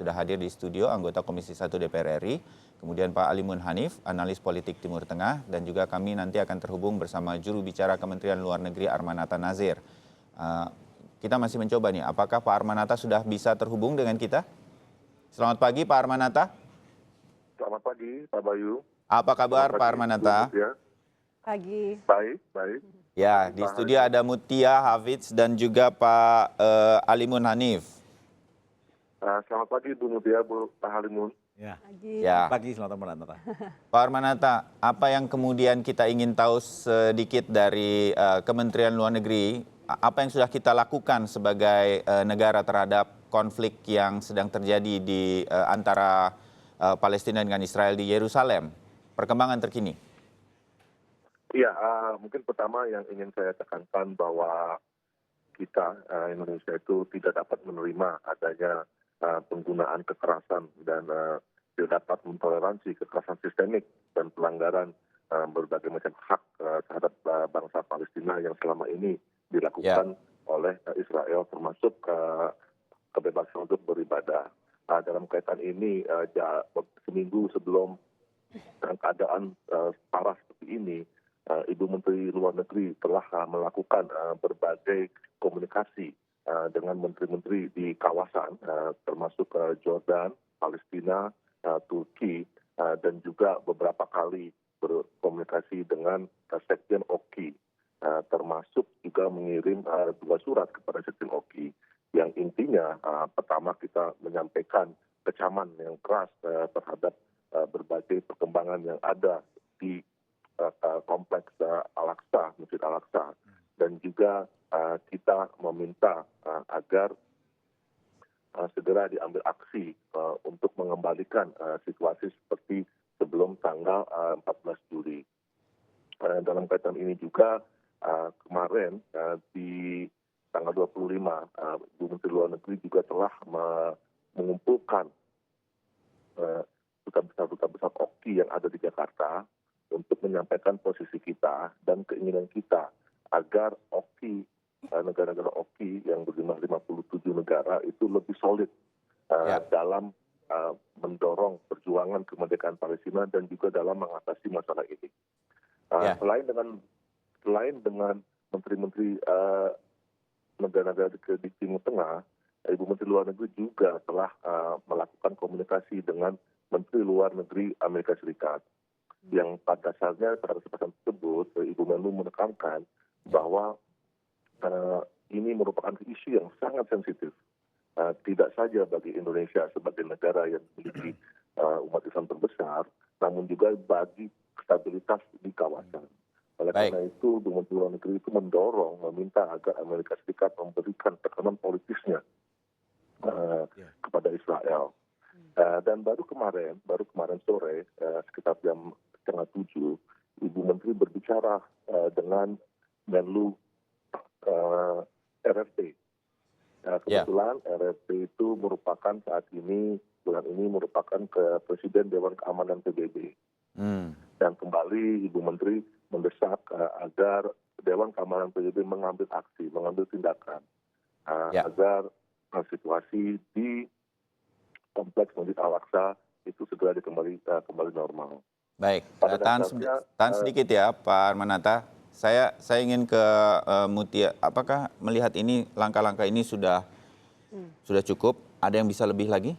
sudah hadir di studio, anggota Komisi 1 DPR RI. Kemudian Pak Alimun Hanif, analis politik Timur Tengah. Dan juga kami nanti akan terhubung bersama juru bicara Kementerian Luar Negeri Armanata Nazir. Kita masih mencoba nih, apakah Pak Armanata sudah bisa terhubung dengan kita? Selamat pagi Pak Armanata. Selamat pagi Pak Bayu. Apa kabar Pak Armanata? Pagi. Baik, baik. Ya, di studio ada Mutia Hafidz dan juga Pak Alimun Hanif. Selamat pagi Bu Mutia, Pak Halimun. Ya. Pagi. Ya. Pagi, selamat Armanata. Pak Armanata, apa yang kemudian kita ingin tahu sedikit dari Kementerian Luar Negeri, apa yang sudah kita lakukan sebagai negara terhadap konflik yang sedang terjadi di antara Palestina dengan Israel di Yerusalem? Perkembangan terkini. Iya, mungkin pertama yang ingin saya tekankan bahwa kita Indonesia itu tidak dapat menerima adanya penggunaan kekerasan dan tidak dapat mentoleransi kekerasan sistemik dan pelanggaran berbagai macam hak terhadap bangsa Palestina yang selama ini dilakukan oleh Israel, termasuk kebebasan untuk beribadah. Dalam kaitan ini, seminggu sebelum keadaan parah seperti ini, Ibu Menteri Luar Negeri telah melakukan berbagai komunikasi dengan menteri-menteri di kawasan, termasuk Jordan, Palestina, Turki, dan juga beberapa kali berkomunikasi dengan Sekjen OKI, termasuk juga mengirim 2 surat kepada Sekjen OKI, yang intinya pertama kita menyampaikan kecaman yang keras terhadap berbagai perkembangan yang ada di kompleks Al-Aqsa, Masjid Al-Aqsa, dan juga kita meminta agar segera diambil aksi untuk mengembalikan situasi seperti sebelum tanggal 14 Juli. Dalam kaitan ini juga kemarin di tanggal 25, Ibu Menteri Luar Negeri juga telah mengumpulkan duta besar OKI yang ada di Jakarta untuk menyampaikan posisi kita dan keinginan kita agar OKI, negara-negara OKI yang berjumlah 57 negara itu lebih solid dalam mendorong perjuangan kemerdekaan Palestina dan juga dalam mengatasi masalah ini. Selain dengan menteri-menteri negara-negara di Timur Tengah, Ibu Menteri Luar Negeri juga telah melakukan komunikasi dengan Menteri Luar Negeri Amerika Serikat, yang pada dasarnya pada kesempatan tersebut Ibu Menlu menekankan bahwa ini merupakan isu yang sangat sensitif, tidak saja bagi Indonesia sebagai negara yang memiliki umat Islam terbesar, namun juga bagi stabilitas di kawasan. Oleh karena itu, Ibu Menteri Luar Negeri itu meminta agar Amerika Serikat memberikan tekanan politisnya kepada Israel. Dan baru kemarin sore, sekitar jam 6:30, Ibu Menteri berbicara dengan Menlu RRT. Kebetulan RRT itu merupakan bulan ini merupakan Presiden Dewan Keamanan PBB. Dan kembali Ibu Menteri mendesak agar Dewan Keamanan PBB mengambil aksi, mengambil tindakan agar situasi di kompleks Masjid Al-Aqsa itu segera kembali normal. Baik, tahan sedikit ya Pak Armanata. Saya ingin ke Mutia, apakah melihat ini langkah-langkah ini sudah cukup? Ada yang bisa lebih lagi?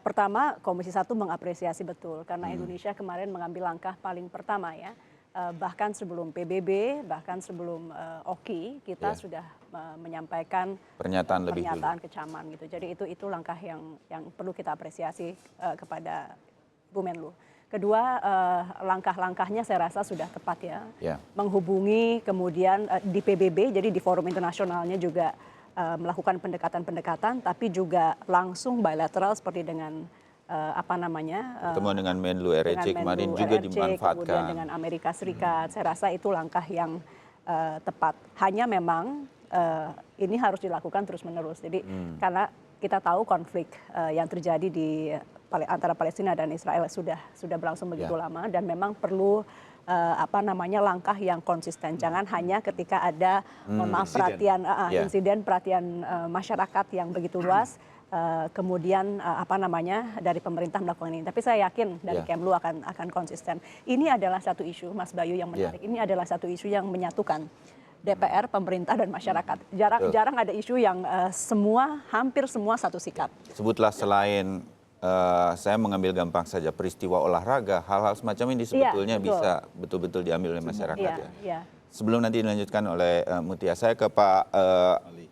Pertama, Komisi 1 mengapresiasi betul karena Indonesia kemarin mengambil langkah paling pertama ya. Bahkan sebelum PBB, bahkan sebelum OKI, kita sudah menyampaikan pernyataan kecaman gitu. Jadi itu langkah yang perlu kita apresiasi kepada Bu Menlu. Kedua, langkah-langkahnya saya rasa sudah tepat ya. Menghubungi kemudian di PBB, jadi di forum internasionalnya juga melakukan pendekatan-pendekatan, tapi juga langsung bilateral seperti dengan pertemuan dengan Menlu RRC kemarin juga dimanfaatkan. Kemudian dengan Amerika Serikat, saya rasa itu langkah yang tepat. Hanya memang ini harus dilakukan terus-menerus. Jadi karena kita tahu konflik yang terjadi di antara Palestina dan Israel sudah berlangsung begitu lama dan memang perlu langkah yang konsisten. Jangan hanya ketika ada perhatian masyarakat yang begitu luas kemudian apa namanya dari pemerintah melakukan ini. Tapi saya yakin dari Kemlu akan konsisten. Ini adalah satu isu, Mas Bayu, yang menarik. Ini adalah satu isu yang menyatukan DPR, pemerintah, dan masyarakat. Jarang ada isu yang hampir semua satu sikap. Sebutlah selain saya mengambil gampang saja peristiwa olahraga, hal-hal semacam ini sebetulnya bisa betul-betul diambil oleh masyarakat. Sebelum nanti dilanjutkan oleh Mutia, saya ke Pak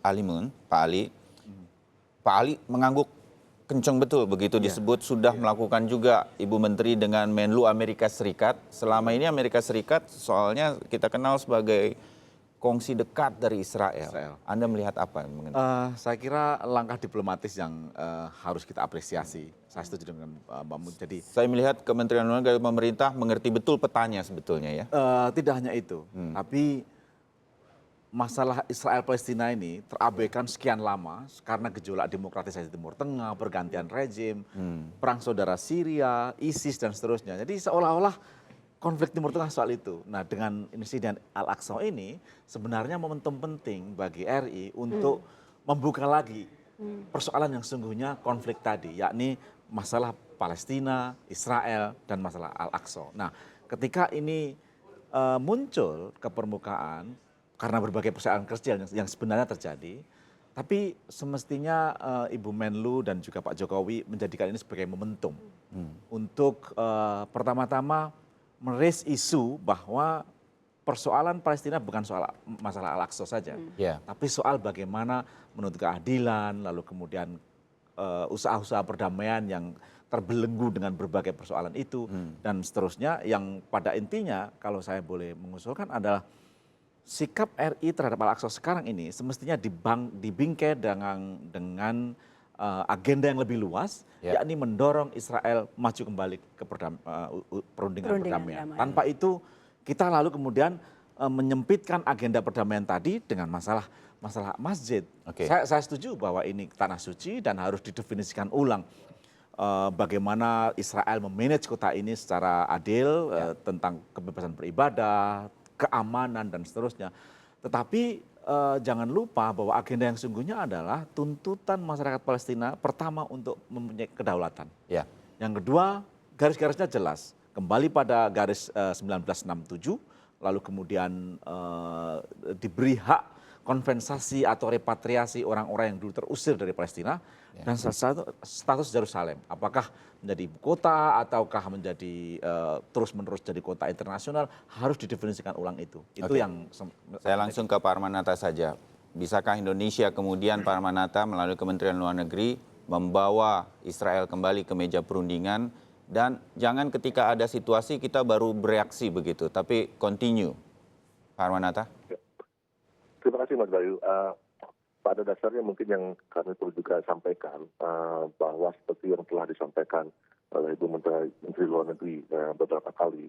Alimun, Pak Ali. Pak Ali mengangguk kencang betul begitu disebut sudah melakukan juga Ibu Menteri dengan Menlu Amerika Serikat. Selama ini Amerika Serikat soalnya kita kenal sebagai kongsi dekat dari Israel. Anda melihat apa? Saya kira langkah diplomatis yang harus kita apresiasi. Saya setuju dengan Mbak Mun. Jadi saya melihat Kementerian Luar Negeri pemerintah mengerti betul petanya sebetulnya ya. Tidak hanya itu, tapi masalah Israel Palestina ini terabaikan sekian lama karena gejolak demokratisasi Timur Tengah, pergantian rezim, perang saudara Syria, ISIS dan seterusnya. Jadi seolah-olah konflik Timur Tengah soal itu. Nah, dengan insiden Al-Aqsa ini sebenarnya momentum penting bagi RI untuk membuka lagi persoalan yang sungguhnya konflik tadi, yakni masalah Palestina, Israel, dan masalah Al-Aqsa. Nah, ketika ini muncul ke permukaan karena berbagai persoalan krusial yang sebenarnya terjadi, tapi semestinya Ibu Menlu dan juga Pak Jokowi menjadikan ini sebagai momentum untuk pertama-tama meraise isu bahwa persoalan Palestina bukan soal masalah Al-Aqsa saja, tapi soal bagaimana menuntut keadilan, lalu kemudian usaha-usaha perdamaian yang terbelenggu dengan berbagai persoalan itu, dan seterusnya, yang pada intinya kalau saya boleh mengusulkan adalah sikap RI terhadap Al-Aqsa sekarang ini semestinya dibingkai dengan agenda yang lebih luas, yakni mendorong Israel maju kembali ke perundingan perdamaian. Tanpa itu kita lalu kemudian menyempitkan agenda perdamaian tadi dengan masalah masjid. Saya setuju bahwa ini tanah suci dan harus didefinisikan ulang bagaimana Israel memanage kota ini secara adil, tentang kebebasan beribadah, keamanan dan seterusnya. Tetapi jangan lupa bahwa agenda yang sungguhnya adalah tuntutan masyarakat Palestina pertama untuk mempunyai kedaulatan. Yang kedua, garis-garisnya jelas. Kembali pada garis 1967, lalu kemudian diberi hak kompensasi atau repatriasi orang-orang yang dulu terusir dari Palestina, dan status Yerusalem. Apakah menjadi ibu kota ataukah menjadi terus-menerus jadi kota internasional, harus didefinisikan ulang itu. Itu yang saya langsung ke Pak Armanata saja. Bisakah Indonesia kemudian Pak Armanata melalui Kementerian Luar Negeri membawa Israel kembali ke meja perundingan, dan jangan ketika ada situasi kita baru bereaksi begitu, tapi continue. Pak Armanata. Terima kasih Mas Bayu. Pada dasarnya mungkin yang kami perlu juga sampaikan bahwa seperti yang telah disampaikan oleh Ibu Menteri Luar Negeri beberapa kali,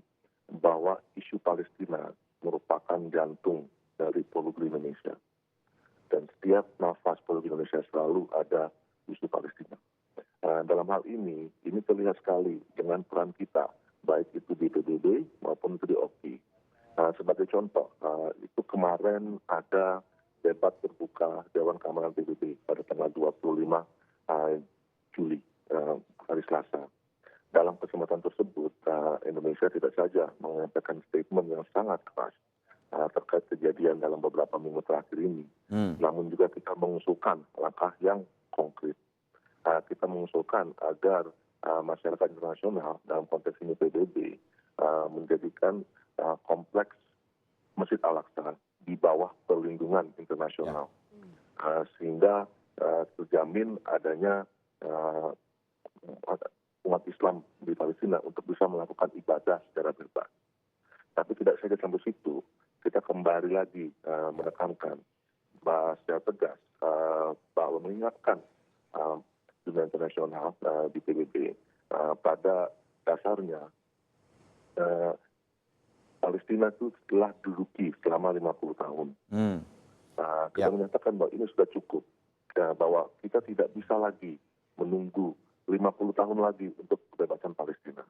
bahwa isu Palestina merupakan jantung dari politik Indonesia. Dan setiap nafas politik Indonesia selalu ada isu Palestina. Dalam hal ini terlihat sekali dengan peran kita, baik itu di PBB maupun itu di OPI. Sebagai contoh, itu kemarin ada debat terbuka Dewan Keamanan PBB pada tanggal 25 Juli, hari Selasa. Dalam kesempatan tersebut, Indonesia tidak saja menyampaikan statement yang sangat keras terkait kejadian dalam beberapa minggu terakhir ini, namun juga kita mengusulkan langkah yang konkret. Kita mengusulkan agar masyarakat internasional, dalam konteks ini PBB, menjadikan kompleks Masjid Al-Aqsa di bawah perlindungan internasional, sehingga terjamin adanya umat Islam di Palestina untuk bisa melakukan ibadah secara bebas. Tapi tidak saja sampai situ, kita kembali lagi menekankan secara tegas bahwa mengingatkan dunia internasional di PBB pada dasarnya Palestina itu telah duduki selama 50 tahun. Kita menyatakan bahwa ini sudah cukup, bahwa kita tidak bisa lagi menunggu 50 tahun lagi untuk kebebasan Palestina.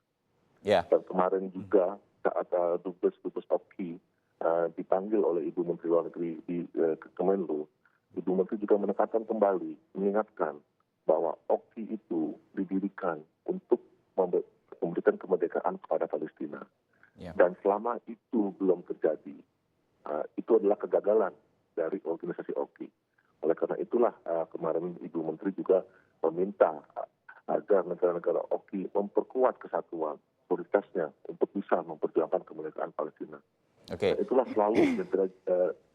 Dan kemarin juga saat Dubes OPI dipanggil oleh Ibu Menteri Luar Negeri di Kemenlu, Ibu Menteri juga menekankan kembali, mengingatkan bahwa OKI itu didirikan untuk memberikan kemerdekaan kepada Palestina. Ya. Dan selama itu belum terjadi, itu adalah kegagalan dari organisasi OKI. Oleh karena itulah kemarin Ibu Menteri juga meminta agar negara-negara OKI memperkuat kesatuan prioritasnya untuk bisa memperjuangkan kemerdekaan Palestina. Oke. Dan itulah selalu yang kita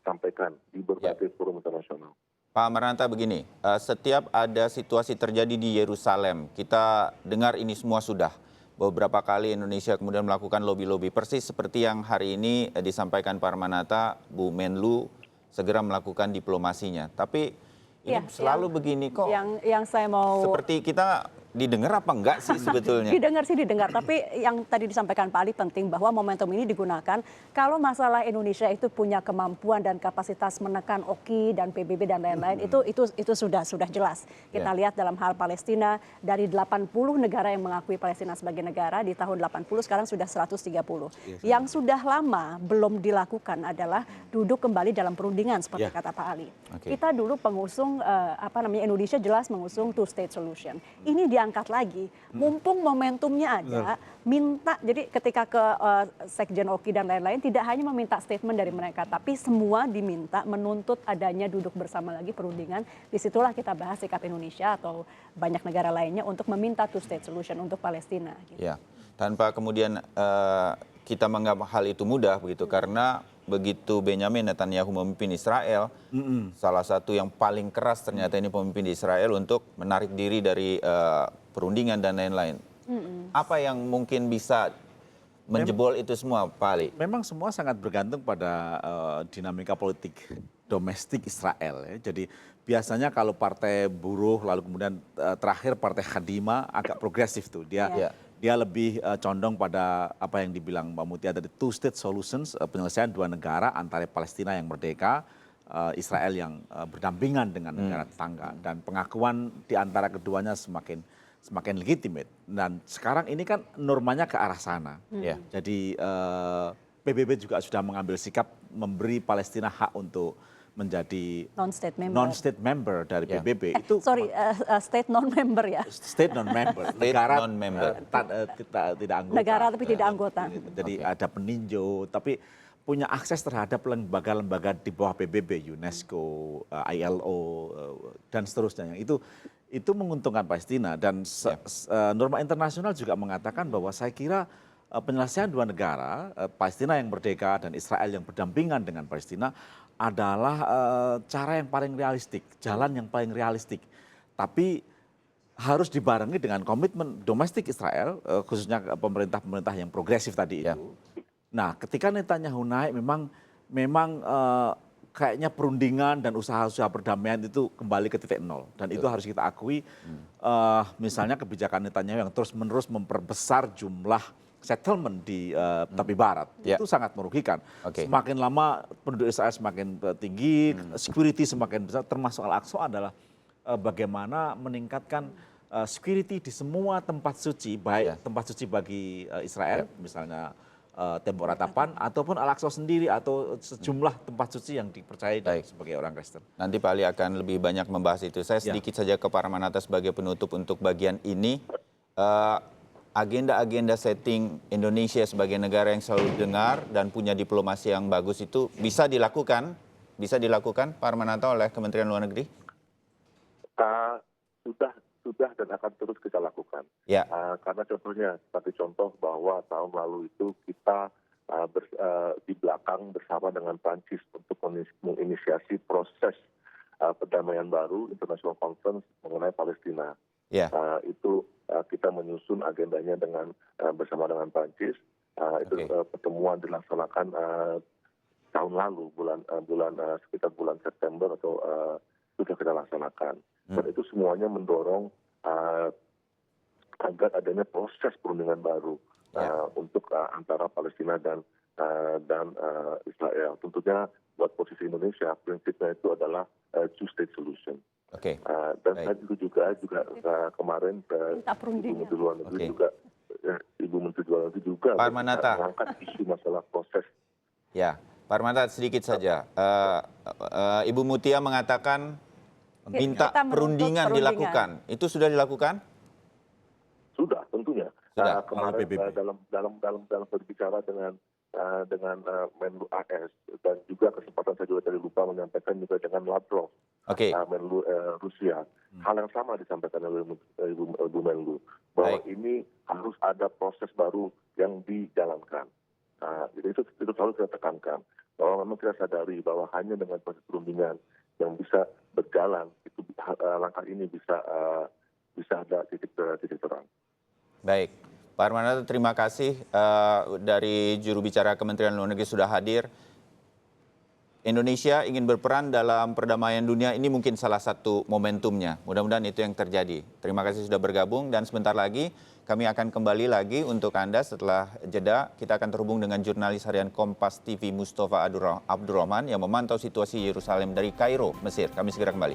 sampaikan di berbagai forum internasional. Pak Marnata begini, setiap ada situasi terjadi di Yerusalem, kita dengar ini semua sudah. Beberapa kali Indonesia kemudian melakukan lobby-lobby persis seperti yang hari ini disampaikan Pak Marnata, Bu Menlu segera melakukan diplomasinya. Tapi ini selalu begini kok. Yang saya mau Seperti kita didengar apa enggak sih sebetulnya? didengar. Tapi yang tadi disampaikan Pak Ali penting bahwa momentum ini digunakan kalau masalah Indonesia itu punya kemampuan dan kapasitas menekan OKI dan PBB dan lain-lain itu sudah jelas. Kita lihat dalam hal Palestina dari 80 negara yang mengakui Palestina sebagai negara di tahun 80 sekarang sudah 130. Yang sudah lama belum dilakukan adalah duduk kembali dalam perundingan seperti kata Pak Ali. Kita dulu pengusung Indonesia jelas mengusung two state solution. Ini diangkat lagi, mumpung momentumnya ada, minta, jadi ketika ke Sekjen OKI dan lain-lain, tidak hanya meminta statement dari mereka, tapi semua diminta menuntut adanya duduk bersama lagi perundingan, disitulah kita bahas sikap Indonesia atau banyak negara lainnya untuk meminta two state solution untuk Palestina. Gitu. Ya, tanpa kemudian kita menganggap hal itu mudah begitu, karena begitu Benyamin Netanyahu memimpin Israel, salah satu yang paling keras ternyata ini pemimpin di Israel untuk menarik diri dari perundingan dan lain-lain. Apa yang mungkin bisa menjebol itu semua, Pak Ali? Memang semua sangat bergantung pada dinamika politik domestik Israel. Ya. Jadi biasanya kalau partai buruh lalu kemudian terakhir partai Hadima agak progresif tuh. Dia lebih condong pada apa yang dibilang Mbak Mutia tadi, two state solutions, penyelesaian dua negara antara Palestina yang merdeka, Israel yang berdampingan dengan negara tetangga, dan pengakuan di antara keduanya semakin legitimate. Dan sekarang ini kan normanya ke arah sana. Jadi PBB juga sudah mengambil sikap memberi Palestina hak untuk menjadi non-state member dari PBB. State non-member ya. State non-member. Negara non-member. Tidak anggota. Negara tapi tidak anggota. Jadi ada peninjau, tapi punya akses terhadap lembaga-lembaga di bawah PBB, UNESCO, ILO, dan seterusnya. Itu menguntungkan Palestina. Dan norma internasional juga mengatakan bahwa saya kira penyelesaian dua negara, Palestina yang merdeka dan Israel yang berdampingan dengan Palestina, adalah cara yang paling realistik, jalan yang paling realistik. Tapi harus dibarengi dengan komitmen domestik Israel, khususnya pemerintah-pemerintah yang progresif tadi itu. Nah, ketika Netanyahu naik, memang kayaknya perundingan dan usaha-usaha perdamaian itu kembali ke titik nol. Dan itu harus kita akui, misalnya kebijakan Netanyahu yang terus-menerus memperbesar jumlah settlement di tepi barat, itu sangat merugikan. Semakin lama penduduk Israel semakin tinggi, security semakin besar, termasuk Al-Aqsa adalah bagaimana meningkatkan security di semua tempat suci, baik tempat suci bagi Israel, misalnya tembok ratapan, ataupun Al-Aqsa sendiri, atau sejumlah tempat suci yang dipercayai sebagai orang Kristen. Nanti Pak Ali akan lebih banyak membahas itu. Saya sedikit saja ke Pak Marnata sebagai penutup untuk bagian ini. Agenda-agenda setting Indonesia sebagai negara yang selalu dengar dan punya diplomasi yang bagus itu bisa dilakukan Pak Marnata oleh Kementerian Luar Negeri? Sudah dan akan terus kita lakukan. Karena contohnya, seperti contoh bahwa tahun lalu itu kita di belakang bersama dengan Prancis untuk menginisiasi proses perdamaian baru, International Conference mengenai Palestina. Itu kita menyusun agendanya bersama dengan Prancis. Pertemuan dilaksanakan tahun lalu, sekitar bulan September atau sudah kita laksanakan. Dan itu semuanya mendorong agar adanya proses perundingan baru untuk antara Palestina dan Israel. Tentunya buat posisi Indonesia, prinsipnya itu adalah two state solution. Dan saya juga kemarin Ibu Menteri Luar Negeri juga mengangkat isu masalah proses. Pak Marnata sedikit saja. Ibu Mutia mengatakan minta kita menuntut perundingan dilakukan. Itu sudah dilakukan? Sudah, tentunya. Sudah, Kemarin oleh PBB. dalam berbicara dengan Menlu AS dan juga kesempatan saya juga tadi lupa menyampaikan juga dengan Lavrov, Oke. Menlu Rusia. Hal yang sama disampaikan oleh Ibu Menlu bahwa Baik. ini harus ada proses baru yang dijalankan. Jadi itu selalu kita tekankan bahwa memang kita sadari bahwa hanya dengan proses perundingan yang bisa berjalan itu langkah ini bisa ada titik terang. Baik, Pak Armanata, terima kasih dari juru bicara Kementerian Luar Negeri sudah hadir. Indonesia ingin berperan dalam perdamaian dunia, ini mungkin salah satu momentumnya. Mudah-mudahan itu yang terjadi. Terima kasih sudah bergabung dan sebentar lagi kami akan kembali lagi untuk Anda setelah jeda. Kita akan terhubung dengan jurnalis harian Kompas TV Mustafa Abdurrahman yang memantau situasi Yerusalem dari Kairo, Mesir. Kami segera kembali.